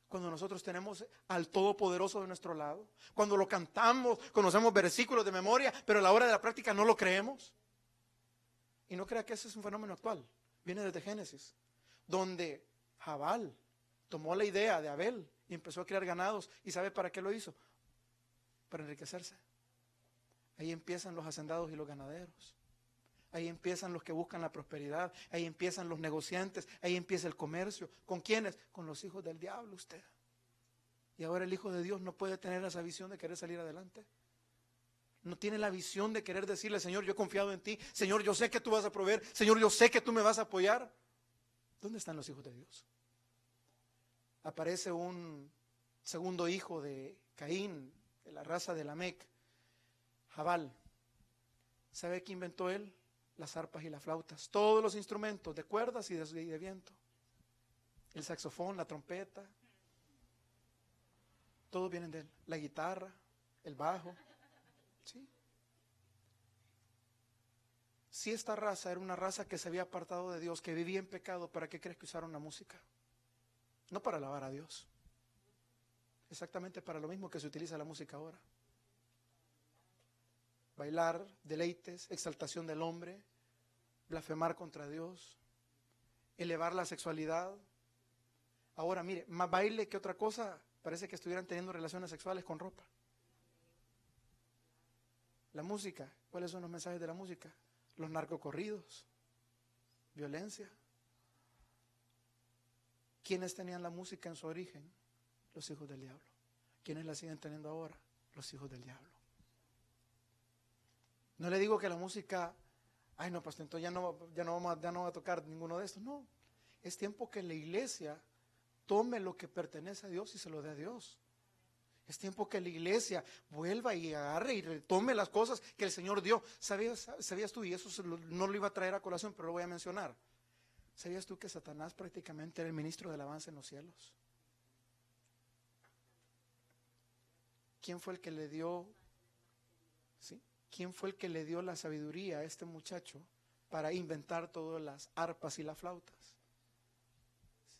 Cuando nosotros tenemos al Todopoderoso de nuestro lado, cuando lo cantamos, conocemos versículos de memoria, pero a la hora de la práctica no lo creemos. Y no crea que ese es un fenómeno actual, viene desde Génesis, donde Jabal tomó la idea de Abel y empezó a criar ganados. ¿Y sabe para qué lo hizo? Para enriquecerse. Ahí empiezan los hacendados y los ganaderos. Ahí empiezan los que buscan la prosperidad, ahí empiezan los negociantes, ahí empieza el comercio. ¿Con quiénes? Con los hijos del diablo usted. Y ahora el Hijo de Dios no puede tener esa visión de querer salir adelante. No tiene la visión de querer decirle, Señor, yo he confiado en ti. Señor, yo sé que tú vas a proveer. Señor, yo sé que tú me vas a apoyar. ¿Dónde están los hijos de Dios? Aparece un segundo hijo de Caín, de la raza de Lamec, Jabal. ¿Sabe qué inventó él? Las arpas y las flautas, todos los instrumentos de cuerdas y de viento, el saxofón, la trompeta, todos vienen de él, la guitarra, el bajo. ¿Sí? Si esta raza era una raza que se había apartado de Dios, que vivía en pecado, ¿para qué crees que usaron la música? No para alabar a Dios, exactamente para lo mismo que se utiliza la música ahora. Bailar, deleites, exaltación del hombre, blasfemar contra Dios, elevar la sexualidad. Ahora mire, más baile que otra cosa, parece que estuvieran teniendo relaciones sexuales con ropa. La música, ¿cuáles son los mensajes de la música? Los narcocorridos, violencia. ¿Quiénes tenían la música en su origen? Los hijos del diablo. ¿Quiénes la siguen teniendo ahora? Los hijos del diablo. No le digo que la música, ay no, pastor, entonces ya no va a tocar ninguno de estos. No, es tiempo que la iglesia tome lo que pertenece a Dios y se lo dé a Dios. Es tiempo que la iglesia vuelva y agarre y retome las cosas que el Señor dio. ¿Sabías tú? Y eso no lo iba a traer a colación, pero lo voy a mencionar. ¿Sabías tú que Satanás prácticamente era el ministro de alabanza en los cielos? ¿Quién fue el que le dio? ¿Sí? ¿Quién fue el que le dio la sabiduría a este muchacho para inventar todas las arpas y las flautas?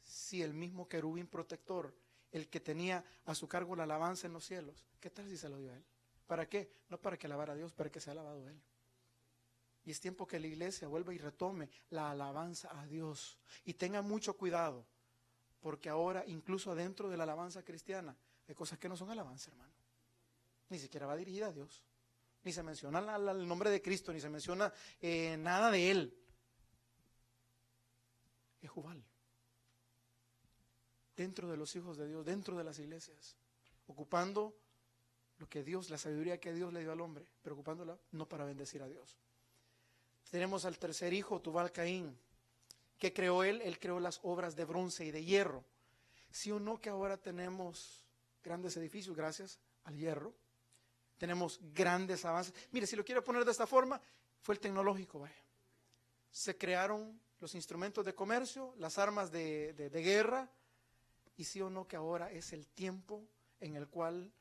Si el mismo querubín protector, el que tenía a su cargo la alabanza en los cielos, ¿qué tal si se lo dio a él? ¿Para qué? No para que alabara a Dios, para que sea alabado a él. Y es tiempo que la iglesia vuelva y retome la alabanza a Dios. Y tenga mucho cuidado, porque ahora incluso dentro de la alabanza cristiana hay cosas que no son alabanza, hermano. Ni siquiera va dirigida a Dios. Ni se menciona el nombre de Cristo, ni se menciona nada de Él. Es Jubal. Dentro de los hijos de Dios, dentro de las iglesias, ocupando lo que Dios, la sabiduría que Dios le dio al hombre, pero ocupándola no para bendecir a Dios. Tenemos al tercer hijo, Tubal Caín. ¿Qué creó él? Él creó las obras de bronce y de hierro. ¿Sí o no que ahora tenemos grandes edificios gracias al hierro? Tenemos grandes avances. Mire, si lo quiero poner de esta forma, fue el tecnológico, vaya. Se crearon los instrumentos de comercio, las armas de guerra, y sí o no que ahora es el tiempo en el cual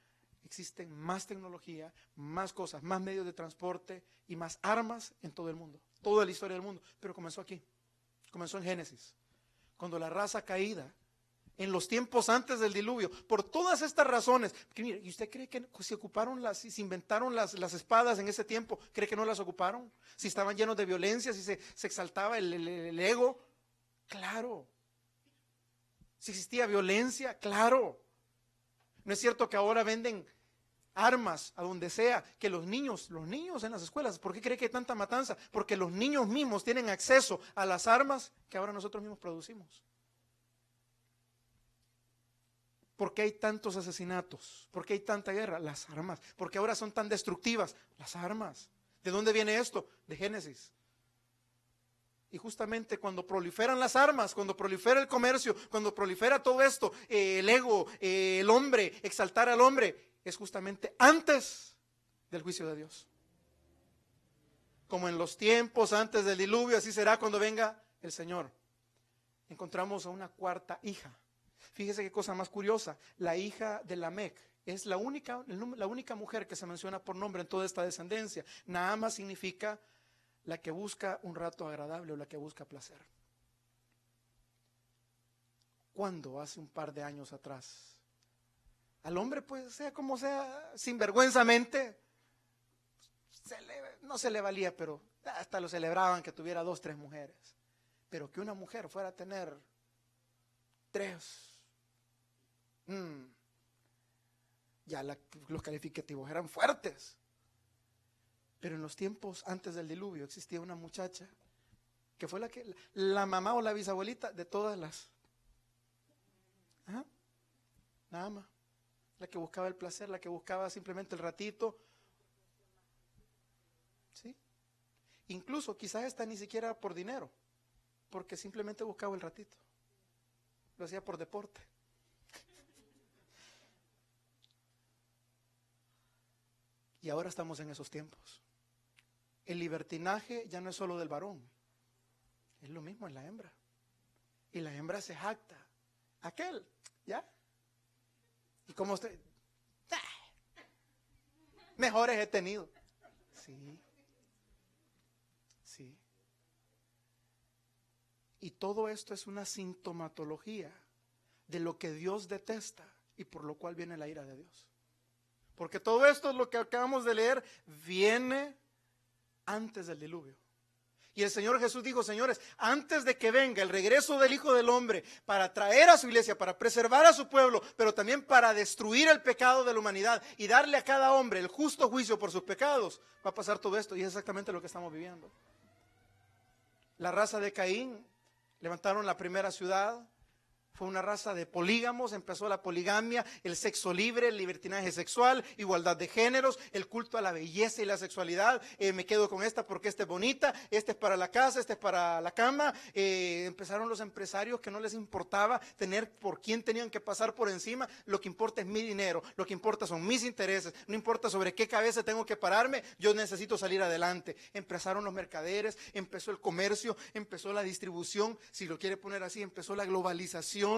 existen más tecnología, más cosas, más medios de transporte y más armas en todo el mundo, toda la historia del mundo. Pero comenzó aquí, comenzó en Génesis, cuando la raza caída en los tiempos antes del diluvio, por todas estas razones. Porque mire, ¿y usted cree que se ocuparon se inventaron las espadas en ese tiempo? ¿Cree que no las ocuparon? Si estaban llenos de violencia, si se exaltaba el ego, claro. Si existía violencia, claro. No es cierto que ahora venden armas a donde sea, que los niños en las escuelas, ¿por qué cree que hay tanta matanza? Porque los niños mismos tienen acceso a las armas que ahora nosotros mismos producimos. ¿Por qué hay tantos asesinatos? ¿Por qué hay tanta guerra? Las armas. ¿Por qué ahora son tan destructivas? Las armas. ¿De dónde viene esto? De Génesis. Y justamente cuando proliferan las armas, cuando prolifera el comercio, cuando prolifera todo esto, el ego, el hombre, exaltar al hombre, es justamente antes del juicio de Dios. Como en los tiempos antes del diluvio, así será cuando venga el Señor. Encontramos a una cuarta hija. Fíjese qué cosa más curiosa, la hija de Lamec es la única mujer que se menciona por nombre en toda esta descendencia. Naama significa la que busca un rato agradable o la que busca placer. ¿Cuándo? Hace un par de años atrás. Al hombre, pues, sea como sea, sinvergüenzamente, no se le valía, pero hasta lo celebraban que tuviera 2, 3 mujeres. Pero que una mujer fuera a tener 3, ya los calificativos eran fuertes. Pero en los tiempos antes del diluvio existía una muchacha que fue la mamá o la bisabuelita de todas las. Nada más. La que buscaba el placer, la que buscaba simplemente el ratito. ¿Sí? Incluso quizás esta ni siquiera por dinero, porque simplemente buscaba el ratito. Lo hacía por deporte. Y ahora estamos en esos tiempos. El libertinaje ya no es solo del varón, es lo mismo en la hembra. Y la hembra se jacta. Aquel, ¿ya? ¿Y cómo usted? Mejores he tenido. Sí. Sí. Y todo esto es una sintomatología de lo que Dios detesta y por lo cual viene la ira de Dios. Porque todo esto, lo que acabamos de leer, viene antes del diluvio. Y el Señor Jesús dijo, señores, antes de que venga el regreso del Hijo del Hombre para traer a su iglesia, para preservar a su pueblo, pero también para destruir el pecado de la humanidad y darle a cada hombre el justo juicio por sus pecados, va a pasar todo esto y es exactamente lo que estamos viviendo. La raza de Caín levantaron la primera ciudad. Fue una raza de polígamos, empezó la poligamia, el sexo libre, el libertinaje sexual, igualdad de géneros, el culto a la belleza y la sexualidad. Me quedo con esta porque esta es bonita, esta es para la casa, esta es para la cama. Empezaron los empresarios que no les importaba tener por quién tenían que pasar por encima. Lo que importa es mi dinero, lo que importa son mis intereses, no importa sobre qué cabeza tengo que pararme, yo necesito salir adelante. Empezaron los mercaderes, empezó el comercio, empezó la distribución, si lo quiere poner así, empezó la globalización.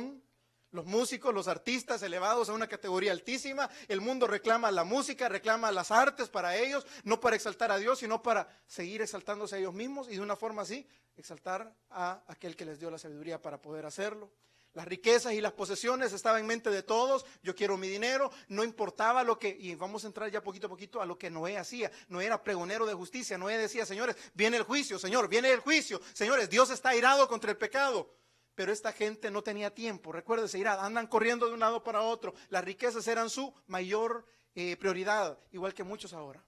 Los músicos, los artistas elevados a una categoría altísima. El mundo reclama la música, reclama las artes para ellos, no para exaltar a Dios, sino para seguir exaltándose a ellos mismos y de una forma así exaltar a aquel que les dio la sabiduría para poder hacerlo. Las riquezas y las posesiones estaban en mente de todos. Yo quiero mi dinero, no importaba lo que, y vamos a entrar ya poquito a poquito a lo que Noé hacía. Noé era pregonero de justicia. Noé decía, señores, viene el juicio, Señor, viene el juicio. Señores, Dios está airado contra el pecado. Pero esta gente no tenía tiempo, recuérdese, andan corriendo de un lado para otro. Las riquezas eran su mayor prioridad, igual que muchos ahora.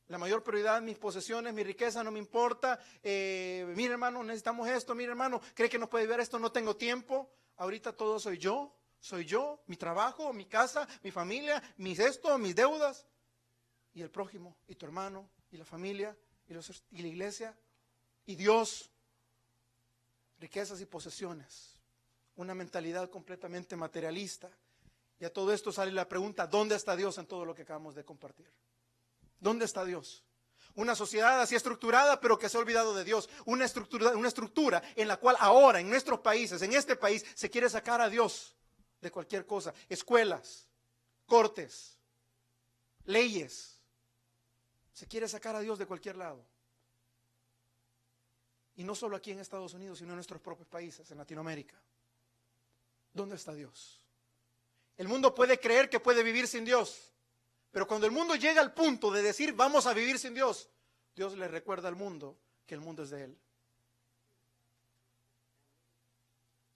La mayor prioridad, mis posesiones, mi riqueza, no me importa. Mire hermano, necesitamos esto, mire hermano, ¿cree que nos puede ayudar esto? No tengo tiempo. Ahorita todo soy yo, mi trabajo, mi casa, mi familia, mis esto, mis deudas. Y el prójimo, y tu hermano, y la familia, y la iglesia, y Dios. Riquezas y posesiones, una mentalidad completamente materialista. Y a todo esto sale la pregunta, ¿dónde está Dios en todo lo que acabamos de compartir? ¿Dónde está Dios? Una sociedad así estructurada, pero que se ha olvidado de Dios. Una estructura en la cual ahora, en nuestros países, en este país, se quiere sacar a Dios de cualquier cosa. Escuelas, cortes, leyes. Se quiere sacar a Dios de cualquier lado. Y no solo aquí en Estados Unidos, sino en nuestros propios países, en Latinoamérica. ¿Dónde está Dios? El mundo puede creer que puede vivir sin Dios, pero cuando el mundo llega al punto de decir vamos a vivir sin Dios, Dios le recuerda al mundo que el mundo es de Él.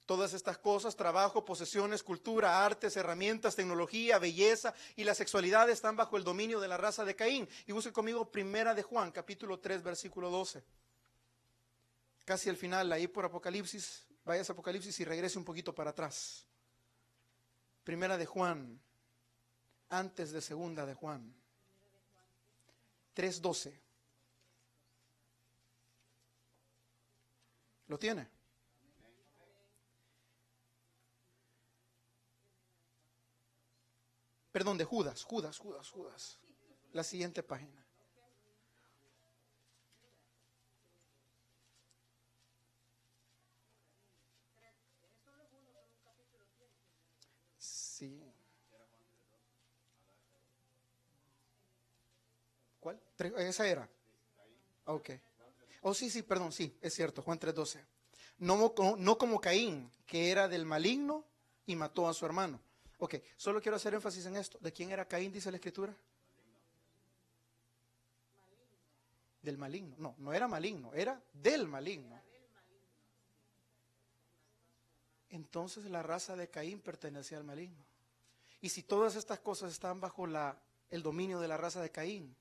Todas estas cosas, trabajo, posesiones, cultura, artes, herramientas, tecnología, belleza y la sexualidad están bajo el dominio de la raza de Caín. Y busque conmigo Primera de Juan, capítulo 3, versículo 12. Casi al final, ahí por Apocalipsis, vayas a Apocalipsis y regrese un poquito para atrás. Primera de Juan, antes de Segunda de Juan. 3:12. ¿Lo tiene? Perdón, de Judas. La siguiente página. Sí. ¿Cuál? Esa era. Ok. Oh, sí, perdón, sí, es cierto, Juan 3:12. No como Caín, que era del maligno y mató a su hermano. Ok, solo quiero hacer énfasis en esto. ¿De quién era Caín, dice la Escritura? Del maligno. No, no era maligno, era del maligno. Entonces la raza de Caín pertenecía al maligno. Y si todas estas cosas están bajo el dominio de la raza de Caín,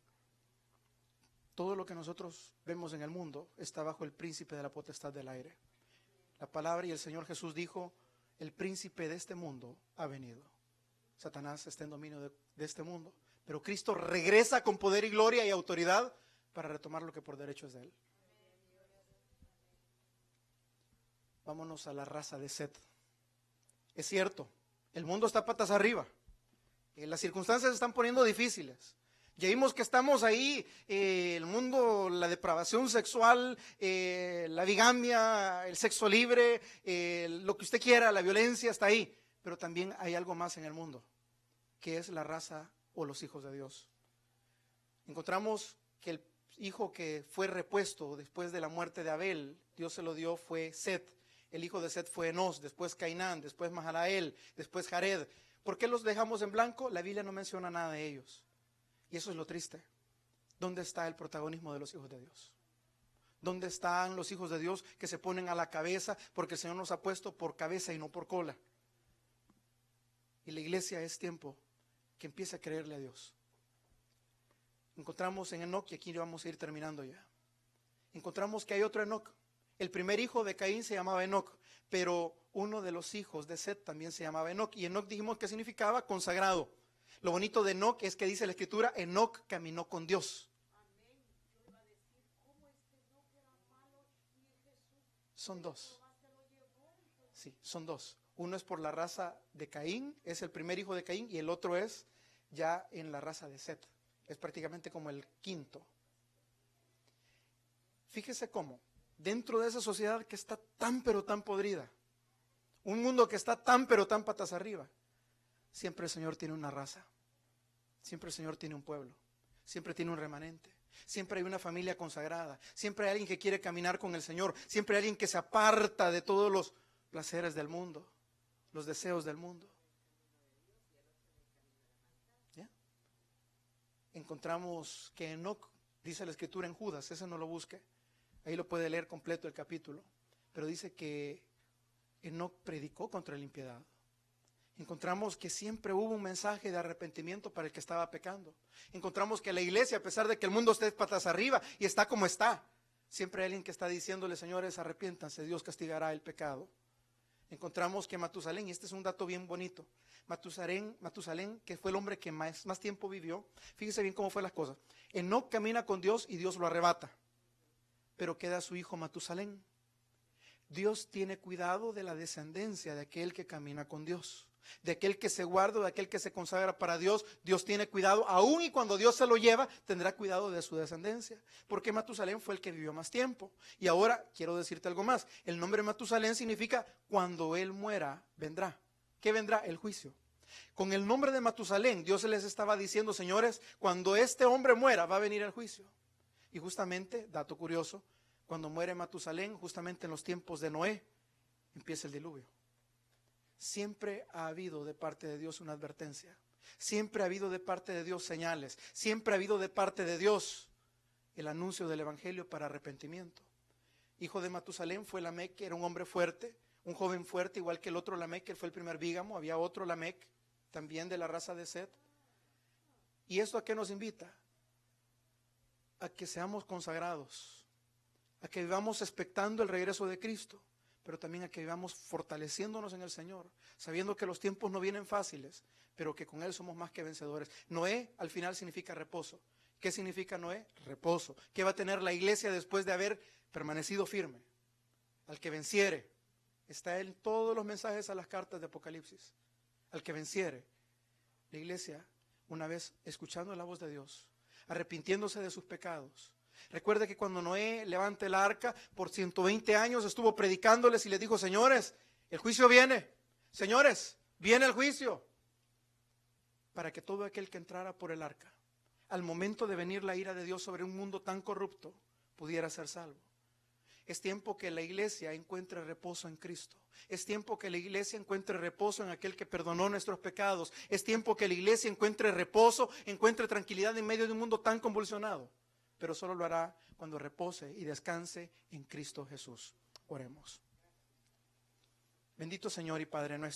todo lo que nosotros vemos en el mundo está bajo el príncipe de la potestad del aire. La palabra y el Señor Jesús dijo, el príncipe de este mundo ha venido. Satanás está en dominio de este mundo, pero Cristo regresa con poder y gloria y autoridad para retomar lo que por derecho es de Él. Vámonos a la raza de Set. Es cierto, el mundo está patas arriba, las circunstancias se están poniendo difíciles. Ya vimos que estamos ahí, el mundo, la depravación sexual, la bigamia, el sexo libre, lo que usted quiera, la violencia está ahí. Pero también hay algo más en el mundo, que es la raza o los hijos de Dios. Encontramos que el hijo que fue repuesto después de la muerte de Abel, Dios se lo dio, fue Set. El hijo de Set fue Enos, después Cainán, después Mahalael, después Jared. ¿Por qué los dejamos en blanco? La Biblia no menciona nada de ellos. Y eso es lo triste. ¿Dónde está el protagonismo de los hijos de Dios? ¿Dónde están los hijos de Dios que se ponen a la cabeza? Porque el Señor nos ha puesto por cabeza y no por cola. Y la iglesia es tiempo que empiece a creerle a Dios. Encontramos en Enoc, y aquí vamos a ir terminando ya. Encontramos que hay otro Enoc. El primer hijo de Caín se llamaba Enoc, pero uno de los hijos de Set también se llamaba Enoc. Y Enoc dijimos que significaba consagrado. Lo bonito de Enoc es que dice la Escritura, Enoc caminó con Dios. Son dos. Sí, son dos. Uno es por la raza de Caín, es el primer hijo de Caín, y el otro es ya en la raza de Set. Es prácticamente como el quinto. Fíjese cómo, dentro de esa sociedad que está tan pero tan podrida, un mundo que está tan pero tan patas arriba, siempre el Señor tiene una raza, siempre el Señor tiene un pueblo, siempre tiene un remanente, siempre hay una familia consagrada, siempre hay alguien que quiere caminar con el Señor, siempre hay alguien que se aparta de todos los placeres del mundo, los deseos del mundo. ¿Ya? Encontramos que Enoc, dice la Escritura en Judas, ese no lo busque, ahí lo puede leer completo el capítulo, pero dice que Enoc predicó contra la impiedad. Encontramos que siempre hubo un mensaje de arrepentimiento para el que estaba pecando. Encontramos que la iglesia, a pesar de que el mundo esté patas arriba y está como está, siempre hay alguien que está diciéndole, señores, arrepiéntanse, Dios castigará el pecado. Encontramos que Matusalén, y este es un dato bien bonito, Matusalén, que fue el hombre que más tiempo vivió, fíjese bien cómo fue las cosas. Enoc camina con Dios y Dios lo arrebata, pero queda su hijo Matusalén. Dios tiene cuidado de la descendencia de aquel que camina con Dios, de aquel que se guarda, de aquel que se consagra para Dios. Dios tiene cuidado, aun y cuando Dios se lo lleva, tendrá cuidado de su descendencia, porque Matusalén fue el que vivió más tiempo. Y ahora quiero decirte algo más, el nombre Matusalén significa cuando él muera, vendrá. ¿Qué vendrá? El juicio. Con el nombre de Matusalén, Dios les estaba diciendo, señores, cuando este hombre muera, va a venir el juicio. Y justamente, dato curioso, cuando muere Matusalén, justamente en los tiempos de Noé, empieza el diluvio. siempre ha habido de parte de Dios una advertencia. Siempre ha habido de parte de Dios señales. Siempre ha habido de parte de Dios el anuncio del evangelio para arrepentimiento. Hijo de Matusalén fue Lamec, era un hombre fuerte, un joven fuerte, igual que el otro Lamec, que fue el primer bígamo. Había otro Lamec, también de la raza de Set. ¿Y esto a qué nos invita? A que seamos consagrados, a que vivamos expectando el regreso de Cristo, pero también a que vivamos fortaleciéndonos en el Señor, sabiendo que los tiempos no vienen fáciles, pero que con Él somos más que vencedores. Noé al final significa reposo. ¿Qué significa Noé? Reposo. ¿Qué va a tener la iglesia después de haber permanecido firme? Al que venciere. Está en todos los mensajes a las cartas de Apocalipsis. Al que venciere. La iglesia, una vez escuchando la voz de Dios, arrepintiéndose de sus pecados. Recuerde que cuando Noé levanta el arca, por 120 años estuvo predicándoles y les dijo: señores, el juicio viene. Señores, viene el juicio. Para que todo aquel que entrara por el arca, al momento de venir la ira de Dios sobre un mundo tan corrupto, pudiera ser salvo. Es tiempo que la iglesia encuentre reposo en Cristo. Es tiempo que la iglesia encuentre reposo en aquel que perdonó nuestros pecados. Es tiempo que la iglesia encuentre reposo, encuentre tranquilidad en medio de un mundo tan convulsionado. Pero solo lo hará cuando repose y descanse en Cristo Jesús. Oremos. Bendito Señor y Padre nuestro.